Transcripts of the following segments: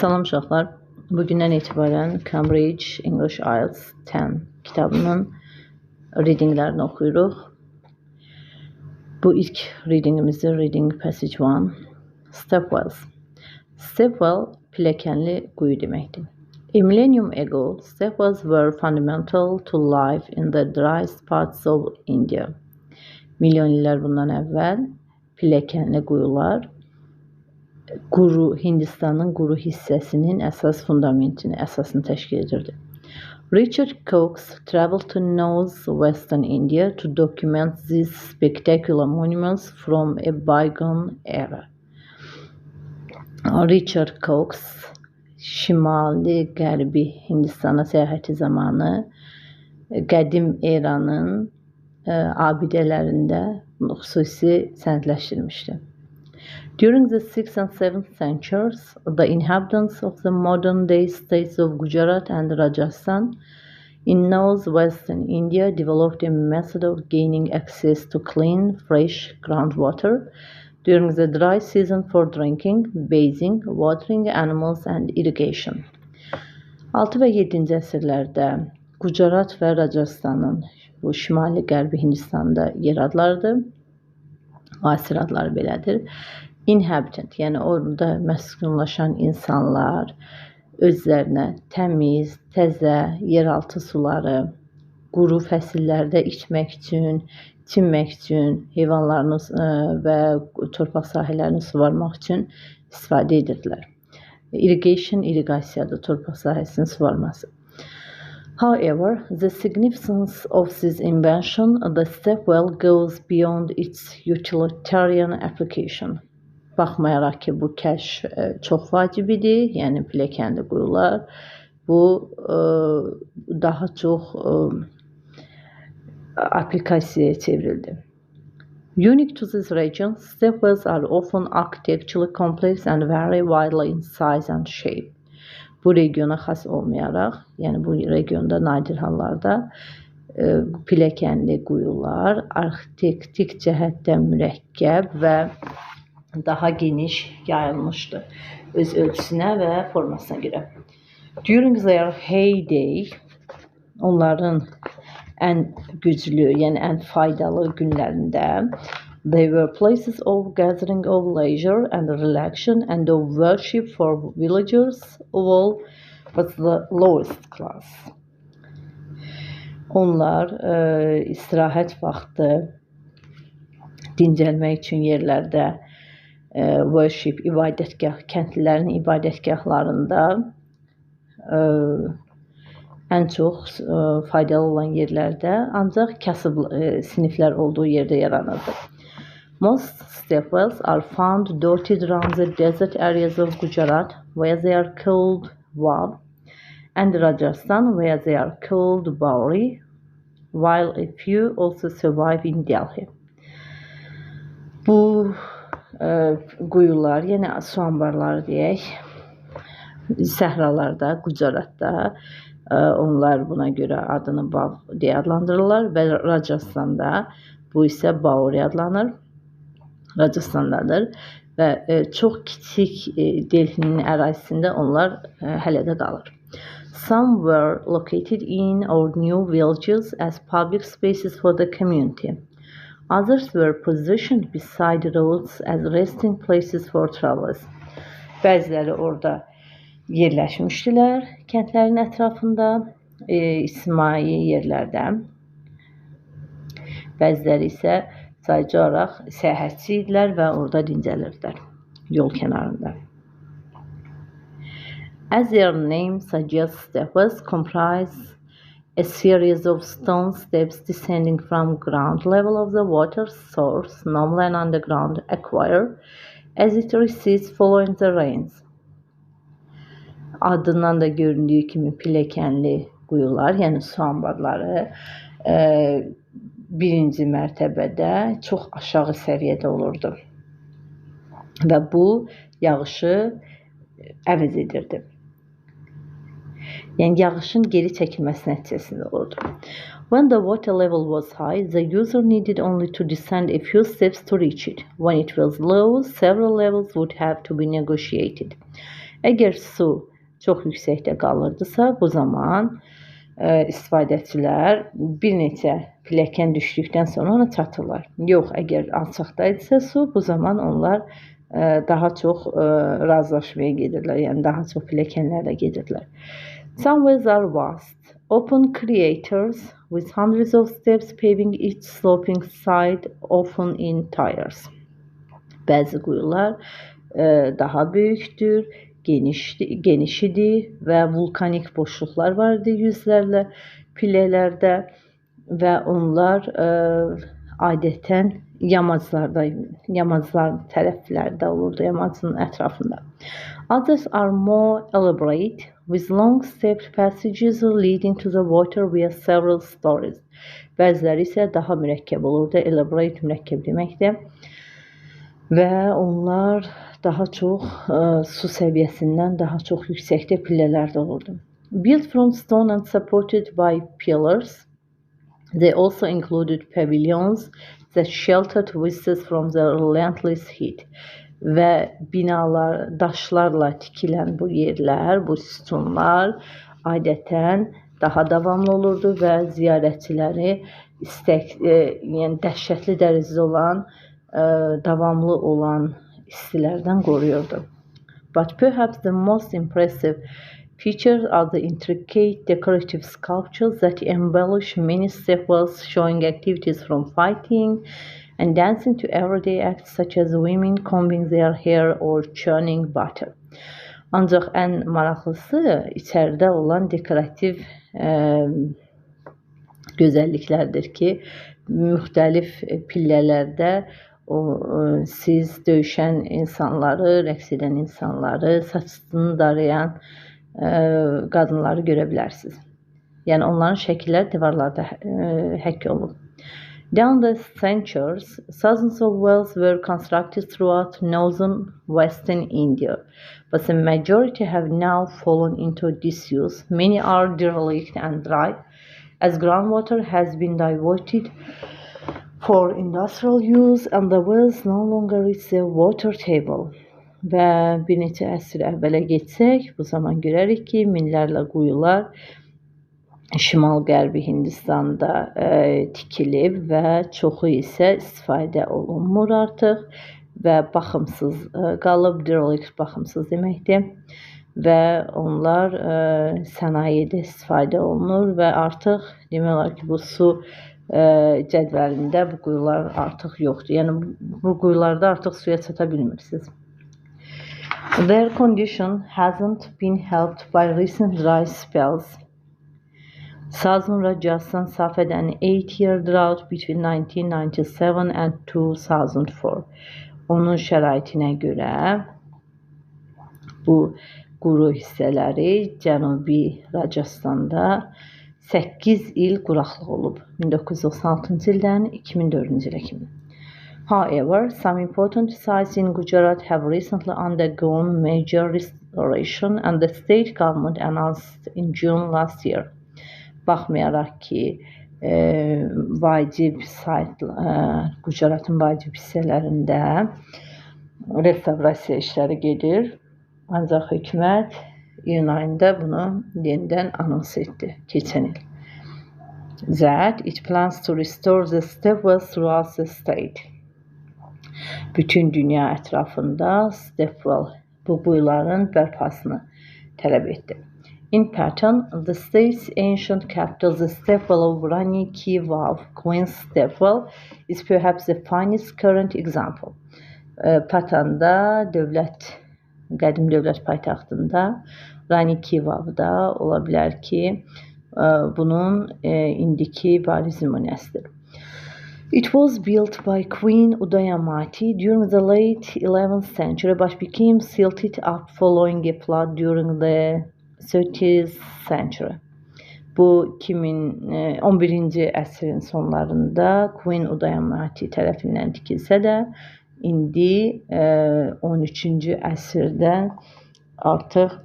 Salam uşaqlar. Bugündən etibarən Cambridge English IELTS 10 kitabının readinglərini oxuyuruq. Bu ilk readingimizdir. Reading Passage 1. Stepwells. Stepwell pilləkənli quyu deməkdir. A millennium ago, stepwells were fundamental to life in the driest parts of India. Milyon illər bundan əvvəl pilləkənli quyular Hindistanın quru hissəsinin əsas fundamentini, əsasını təşkil edirdi. Richard Cox traveled to northwestern India to document these spectacular monuments from a bygone era. Richard Cox şimali qərbi Hindistana səyahəti zamanı qədim eranın abidələrində xüsusi sənədləşdirmişdi. During the 6th and 7th centuries, the inhabitants of the modern-day states of Gujarat and Rajasthan in northwestern India developed a method of gaining access to clean, fresh groundwater during the dry season for drinking, bathing, watering animals and irrigation. 6 və 7-ci əsrlərdə Gujarat və Rajasthanın bu şimali qərbi Hindistanda yer adlarıdır. Müasir adları belədir. Inhabitant, yəni orada məskunlaşan insanlar özlərinə təmiz, təzə yeraltı suları quru fəsillərdə içmək üçün, çimmək üçün, heyvanlarını və torpaq sahələrini suvarmaq üçün istifadə edirdilər. Irrigation, irrigasiyadır, torpaq sahəsinin suvarması. However, the significance of this invention, the stepwell, goes beyond its utilitarian application. Baxmayaraq ki, bu kəşf çox vacib idi, yəni pilləkənli quyular, bu daha çox aplikasiyaya çevrildi. Unique to this region, stepwells are often architecturally complex and vary widely in size and shape. Bu regiona xas olmayaraq, yəni bu regionda nadir hallarda pilləkənli quyular arxitektik cəhətdən mürəkkəb və daha geniş yayılmışdır öz ölçüsünə və formasına görə. During their heyday, onların ən güclü, yəni ən faydalı günlərində, they were places of gathering of leisure and relaxation and of worship for villagers of all but the lowest class. Onlar istirahət vaxtı dincəlmək üçün yerlərdə worship, ibadətgah, kəndlilərin ibadətgahlarında ən çox faydalı olan yerlərdə ancaq kasıb siniflər olduğu yerdə yaranırdı. Most stepwells are found dotted around the desert areas of Gujarat, where they are called Wab, and Rajasthan, where they are called Bauri, while a few also survive in Delhi. Bu quyular, yəni su anbarları deyək, səhralarda, Gujaratda, onlar buna görə adını Bab deyə adlandırırlar və Rajasthanda bu isə Bauri adlanır. Rajastandadır və çox kiçik Delhinin ərazisində onlar hələ də qalır. Some were located in or new villages as public spaces for the community. Others were positioned beside roads as resting places for travelers. Bəziləri orada yerləşmişdilər kəndlərin ətrafında, ictimai yerlərdə. Bəziləri isə sadəcə olaraq səyahətçi idilər və orada dincəlirdilər, yol kənarında. As their name suggests, stepwells comprise a series of stone steps descending from ground level of the water source, normally an underground aquifer, as it recedes following the rains. Adından da göründüyü kimi pilləkənli quyular, yəni su anbarları birinci mərtəbədə çox aşağı səviyyədə olurdu və bu yağışı əvəz edirdi. Yəni yağışın geri çəkilməsi nəticəsində olurdu. When the water level was high, the user needed only to descend a few steps to reach it. When it was low, several levels would have to be negotiated. Əgər su çox yüksəkdə qalırdısa, bu zaman istifadəçilər bir neçə pilləkən düşdükdən sonra ona çatırlar. Yox, əgər alçaqdaydısa su, bu zaman onlar daha çox razılaşmaya gedirlər, yəni daha çox pilləkənlərlə gedirlər. Some wells are vast, open craters with hundreds of steps paving each sloping side, often in tiers. Bəzi quyular daha böyükdür, genişidir və vulkanik boşluqlar vardır yüzlərlə pillələrdə və onlar adətən yamaclar tərəflərdə olurdu, yamacın ətrafında. Others are more elaborate, with long stepped passages leading to the water via several stories. Bəziləri isə daha mürəkkəb olurdu, elaborate mürəkkəb deməkdir. Və onlar daha çox su səviyyəsindən daha çox yüksəkdə pillələrdə olurdu. Built from stone and supported by pillars, they also included pavilions that sheltered visitors from the relentless heat. Və binalar, daşlarla tikilən bu yerlər, bu sütunlar adətən daha davamlı olurdu və ziyarətçiləri yəni dəhşətli dərəcədə olan, davamlı olan istilərdən qoruyurdu. But perhaps the most impressive features are the intricate decorative sculptures that embellish many stepwells, showing activities from fighting and dancing to everyday acts such as women combing their hair or churning butter. Ancaq ən maraqlısı içəridə olan dekorativ gözəlliklərdir ki, müxtəlif pillələrdə siz döyüşən insanları, rəqs edən insanları, saçını darayan qadınları görə bilərsiniz. Yəni onların şəkilləri divarlarda həkk olunub. Down the centuries, thousands of wells were constructed throughout northern western India, but the majority have now fallen into disuse. Many are derelict and dry, as groundwater has been diverted for industrial use and the wells no longer reach the water table. Və bir neçə əsr əvvələ getsək, bu zaman görərik ki, minlərlə quyular şimal-qərbi Hindistanda tikilib və çoxu isə istifadə olunmur artıq və baxımsız qalıb, derelict baxımsız deməkdir və onlar sənayedə istifadə olunur və artıq demək olar ki, bu su cədvəlində bu quyular artıq yoxdur. Yəni bu quyularda artıq suya çata bilmirsiniz. Their condition hasn't been helped by recent dry spells. Southern Rajasthan suffered an 8-year drought between 1997 and 2004. Onun şəraitinə görə bu quru hissələri Cənubi Rajasthanda 8 il quraqlıq olub. 1996-cı ildən 2004-cü ilə kimi. However, some important sites in Gujarat have recently undergone major restoration and the state government announced in June last year. Baxmayaraq ki, vacib Gujaratın vacib hissələrində restavrasiya işləri gedir. Ancaq hökumət iyun ayında bunu yenidən anons etdi keçən il. That it plans to restore the stepwells throughout the state. Bütün dünya ətrafında stepwell bu quyuların bərpasını tələb etdi. In pattern, the state's ancient capital, the stepwell of Rani Ki Vav, Queen's Stepwell, is perhaps the finest current example. Patanda, qədim dövlət paytaxtında, Rani Ki Vav'da ola bilər ki, bunun indiki bariz nümunəsidir. It was built by Queen Udayamati during the late 11th century, but became silted up following a flood during the 30th century. Bu 11-ci əsrin sonlarında Queen Udayamati tərəfindən tikilsə də, indi 13-cü əsrdə artıq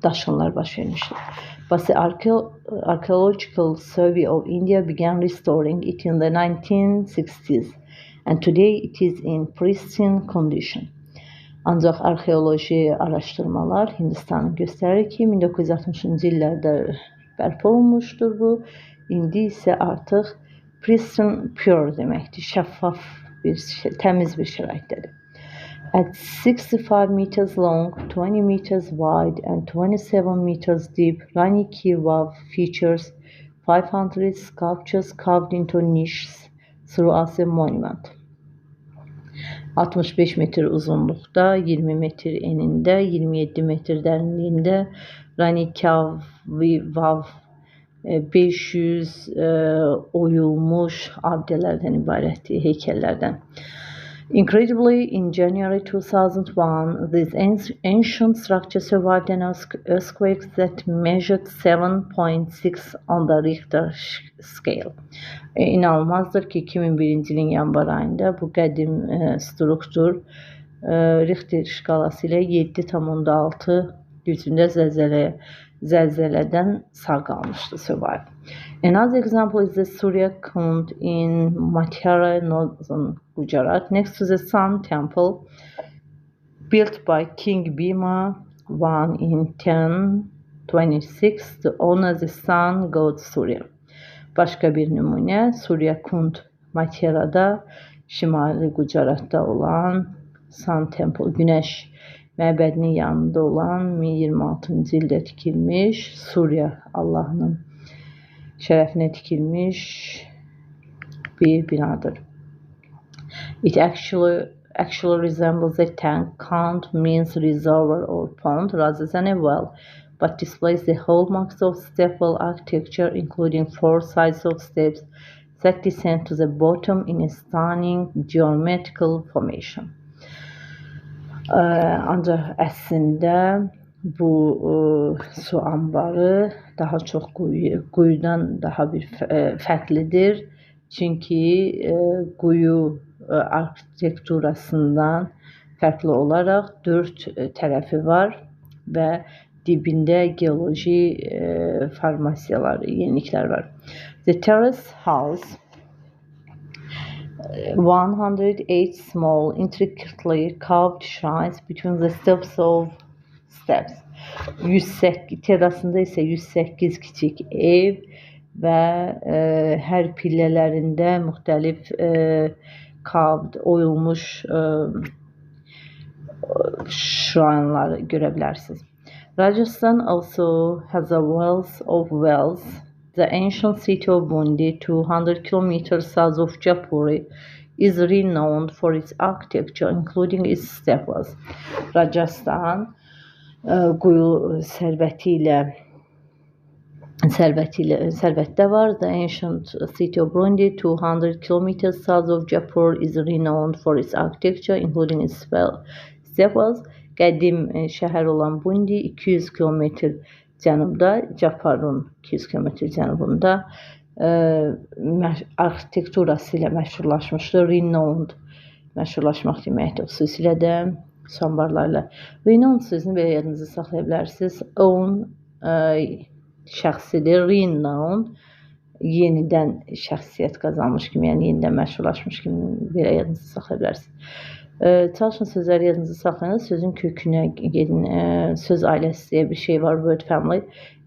daşınlar baş vermişdir. But the Archaeological Survey of India began restoring it in the 1960s, and today it is in pristine condition. Ancaq arxeoloji araşdırmalar Hindistanı göstərir ki, 1960-cı illərdə bərpa olunmuşdur bu. İndi isə artıq pristine, pure deməkdir, şəffaf bir, təmiz bir şəraitdədir. At 65 meters long, 20 meters wide, and 27 meters deep, Rani Ki Vav features 500 sculptures carved into niches throughout the monument. 65 metr uzunluqda, 20 metr enində, 27 metr dərinliyində Rani Ki Vav 500 oyulmuş abidələrdən ibarətdir, heykəllərdən. Incredibly, in January 2001, this ancient structure survived an earthquake that measured 7.6 on the Richter scale. İnanılmazdır ki, 2001-ci ilin yanvar ayında bu qədim struktur Richter şkalası ilə 7.6 gücündə zəlzələdən sağ qalmışdı, survive. Another example is the Surya Kund in Mathura, northern Gujarat, next to the Sun Temple, built by King Bhima I in 1026 to honor the sun god Surya. Başqa bir nümunə Surya Kund Mathurada, şimali Gujaratda olan Sun Temple, Günəş məbədinin yanında olan 1026-cı ildə tikilmiş Surya Allahının şərəfinə tikilmiş bir binadır. It actually resembles a tank. Kund means reservoir or pond rather than a well, but displays the hallmarks of step-well architecture, including 4 sides of steps that descend to the bottom in a stunning geometrical formation. Ancaq əslində bu su anbarı daha çox quyudan daha bir fərqlidir. Çünki quyu arxitekturasından fərqli olaraq 4 tərəfi var və dibində geoloji formasiyalar, yeniliklər var. The terrace house 108 small, intricately carved shrines between the steps. Terasında isə 108 kiçik ev və hər pillələrində müxtəlif carved, oyulmuş şrainları görə bilərsiniz. Rajasthan also has a wealth of wells. The ancient city of Bundi, 200 kilometers south of Jaipur, is renowned for its architecture, including its stepwells. Rajasthan quyu sərvətdə var. The ancient city of Bundi, 200 kilometers south of Jaipur, is renowned for its architecture, including its stepwells. Qədim şəhər olan Bundi 200 kilometr cənubda, Jaipurun 200 kilometr cənubunda arxitekturası ilə məşhurlaşmışdır. Renowned, məşhurlaşmaq deməkdir, xüsusilə də su anbarlarla. Renowned sözünü belə yadınızda saxlaya bilərsiniz. Own şəxsidir, renowned yenidən şəxsiyyət qazanmış kimi, yəni yenidən məşhurlaşmış kimi belə yadınızda saxlaya bilərsiniz. Çalışın sözləri yadınızda saxlayın, sözün kökünə gedin. Söz ailəsi deyə bir şey var, word family.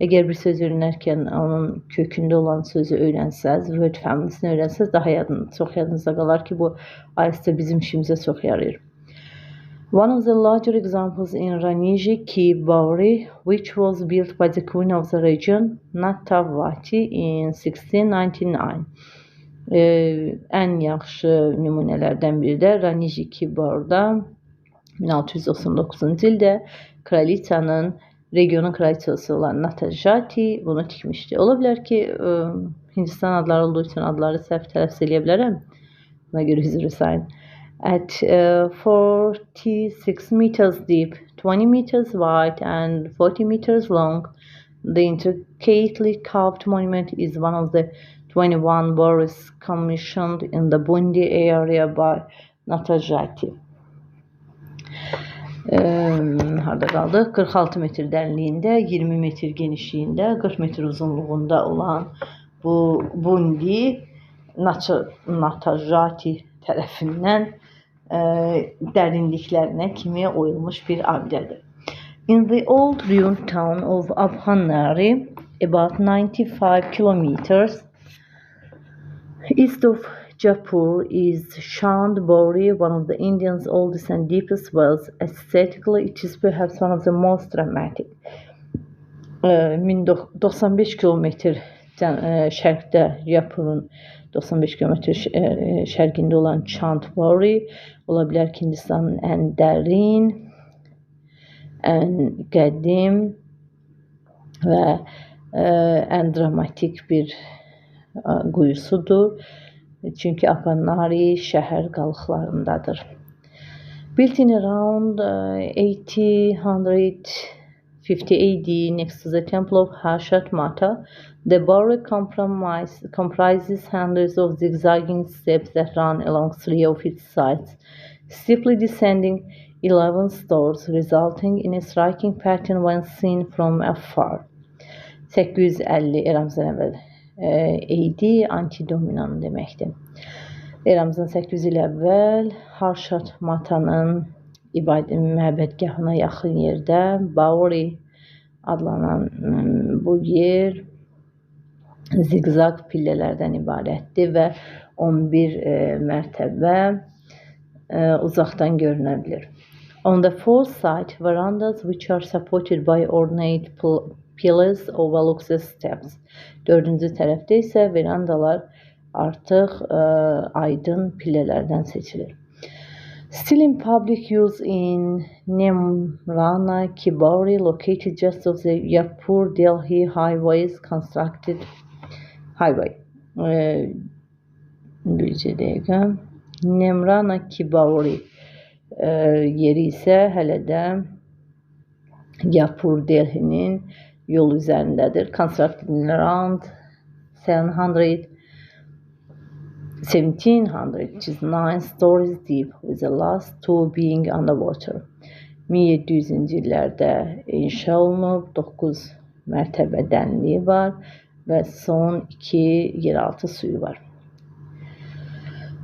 Əgər bir söz öyrənərkən onun kökündə olan sözü öyrənsəz, word family-sini öyrənsəz, daha çox yadınızda qalar ki, bu ailəsi bizim işimizə çox yarayır. One of the larger examples in Rani Ki Vav, which was built by the queen of the region, Natavati, in 1699. Ən yaxşı nümunələrdən biri də Rani Ki Vavda 1699-cu ildə kraliçanın, regionun kraliçası olan Natavati bunu tikmişdi. Ola bilər ki, Hindistan adları olduğu üçün adları səhv tələffüz edə bilərəm. Buna görə üzr istəyin. At 46 meters deep, 20 meters wide, and 40 meters long, the intricately carved monument is one of the 21 works commissioned in the Bundi area by Natavati. harda qaldıq? 46 metr dərinliyində, 20 metr genişliyində, 40 metr uzunluğunda olan bu Bundi Natajati tərəfindən dərinliklərinə kimi oyulmuş bir abidədir. In the old ruined town of Abhanari, about 95 kilometers east of Jaipur, is Chand Bauri, one of the India's oldest and deepest wells. Aesthetically, it is perhaps one of the most dramatic. 95 kilometr şərqdə, Jaipurun 95 kilometr şərqində olan Chand Bauri ola bilər ki, Hindistanın ən dərin, ən qədim və ən dramatik bir quyusudur. Çünki Abhanari şəhər qalıqlarındadır. Built in around 850 AD next to the temple of Hashat Mata, the Bauri comprises hundreds of zigzagging steps that run along 3 of its sides, steeply descending 11 stories, resulting in a striking pattern when seen from afar. 850 eramızdan əvvəl AD antidominanı deməkdir. Eramızdan 800 il əvvəl Harshat Mata'nın məbədgahına yaxın yerdə Bauri adlanan bu yer zigzag pillələrdən ibarətdir və 11 mərtəbə uzaqdan görünə bilir. On the fourth side, verandas which are supported by ornate pillars overlook the steps. Dördüncü tərəfdə isə verandalar artıq aydın pillələrdən seçilir. Still in public use in Nemrana Ki Bauri, located just off the Jaipur-Delhi highways, constructed highway. Bircə dəqiqə. Nemrana Ki Bauri yeri isə hələ də Jaipur-Delhi'nin yolu üzərindədir. Constructed in around 1700, which is 9 stories deep, with the last 2 being underwater. 1700-cü illərdə inşa olunub, 9 mərtəbə dənliyi var və son 2 yeraltı suyu var.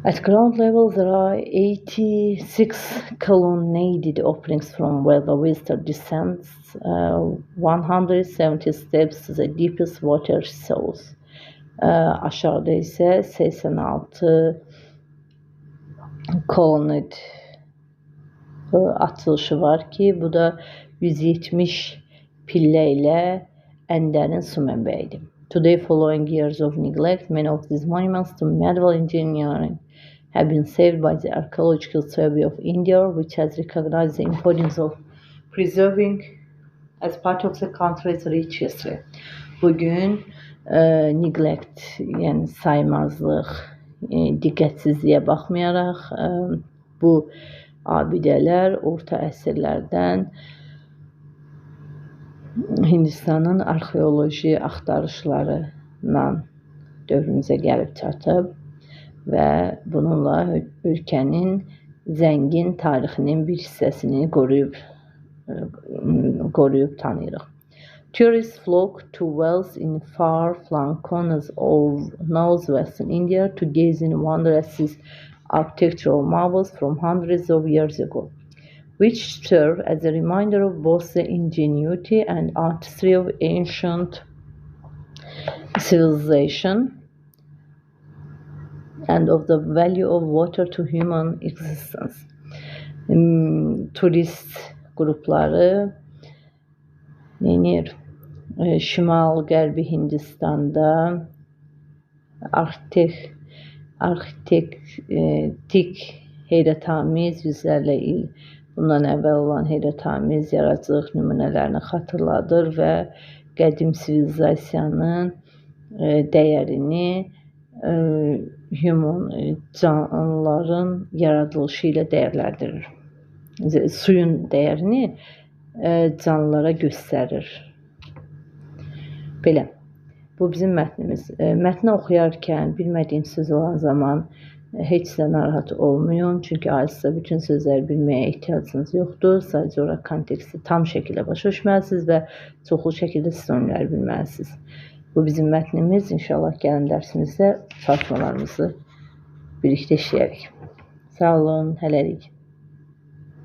At ground level, there are 86 colonnaded openings from where the visitor descends 170 steps to the deepest water source. Aşağıda isə 86 kolonnad açılışı var ki, bu da 170 pillə ilə ən dərin su mənbəyidir. Today, following years of neglect, many of these monuments to medieval engineering have been saved by the Archaeological Survey of India, which has recognized the importance of preserving as part of the country's rich history. Bugün neglect, yəni saymazlıq, diqqətsizliyə baxmayaraq bu abidələr orta əsrlərdən Hindistanın arxeoloji axtarışlarıyla dövrümüzə gəlib çatıb və bununla ölkənin zəngin tarixinin bir hissəsini qoruyub tanıyırıq. Tourists flock to wells in far-flung corners of northwestern India to gaze in wonder at these architectural marvels from hundreds of years ago, which serve as a reminder of both the ingenuity and artistry of ancient civilization and of the value of water to human existence. Turist qrupları şimal-qərbi Hindistanda arxitektik heyrətamiz yüzlərlə il bundan əvvəl olan heyrətamiz yaradıcılıq nümunələrini xatırladır və qədim sivilizasiyanın dəyərini canlıların yaradılışı ilə dəyərləndirir. Suyun dəyərini canlılara göstərir. Belə, bu bizim mətnimiz. Mətni oxuyarkən bilmədiyim söz olan zaman Heç də narahat olmayın, çünki ailədə bütün sözləri bilməyə ehtiyacınız yoxdur. Sadəcə ora konteksti tam şəkildə başa düşməlisiniz və çoxlu şəkildə siz onları bilməlisiniz. Bu bizim mətnimiz. İnşallah gələn dərsimizdə çalışmalarımızı birlikdə işləyərik. Sağ olun, hələlik.